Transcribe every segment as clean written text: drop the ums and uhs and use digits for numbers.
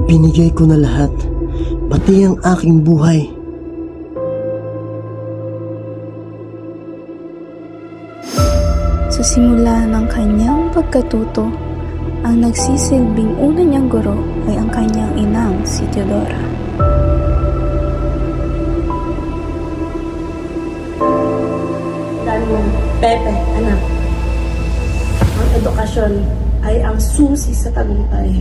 Binigay ko na lahat, pati ang aking buhay. Sa simula ng kanyang pagkatuto, ang nagsisilbing una niyang guro ay ang kanyang inang si Teodora. Tandaan mo, Pepe, anak. Ang edukasyon ay ang susi sa tagumpay.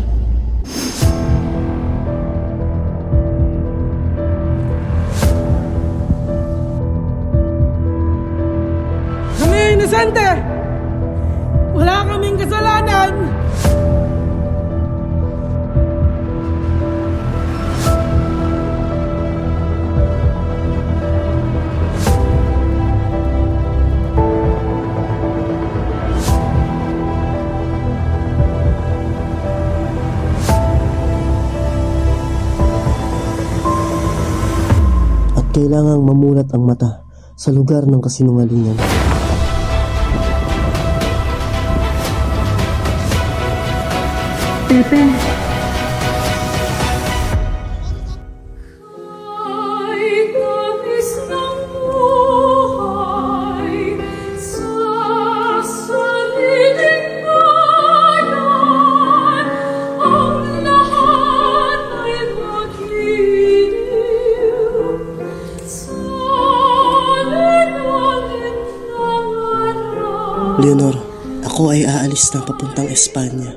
Kami ay inosente! Wala kaming kasalanan! At kailangang mamulat ang mata sa lugar ng kasinungalingan. Pepe, Leonor, ako ay aalis na papuntang Espanya.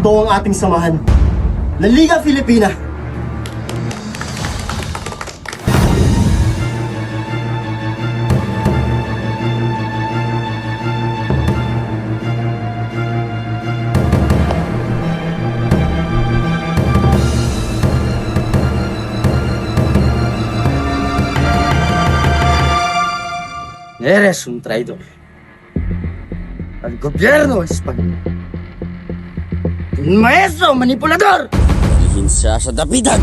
Ito ang ating samahan. La Liga Filipina. Eres un traidor al gobierno español. Un maestro manipulador. Hilin siya sa dapitan.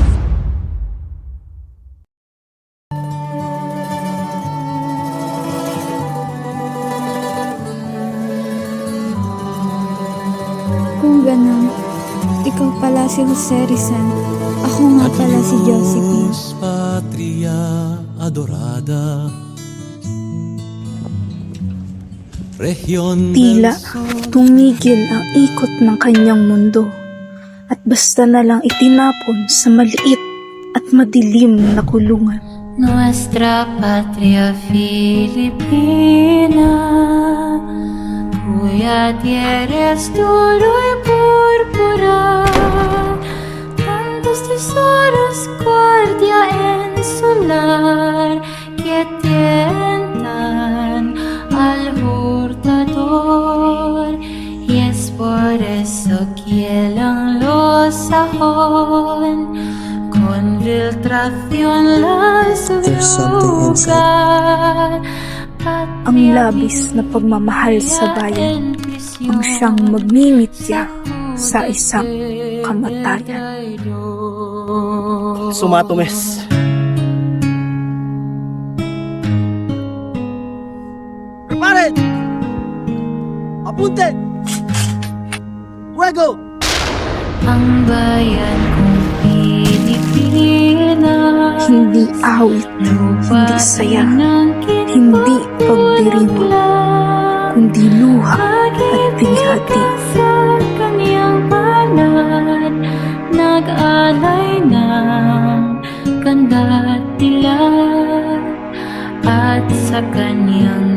kung ganun, ikaw pala si Jose Rizal. Ako nga pala si Josephine. Patria adorada. Tila tumigil ang ikot ng kanyang mundo at basta na lang itinapon sa maliit at madilim na kulungan. Nuestra patria Filipina, cuya tierra es oro y púrpura, tantos tesoros guardia en su lar que tientan al hurtador, y es por eso que el sajón con filtración las There's something sugar. Ang labis na pagmamahal sa bayan ang siyang magmimitya sa isang kamatayan. Sumatomes. Preparen! Apunten! Fuego! Ang bayan kong Pilipinas, Hindi awit, hindi saya, hindi pagdirima, kundi luha at bighati. Sa kanyang banat, nag-alay ng ganda at dilag, at sa kanyang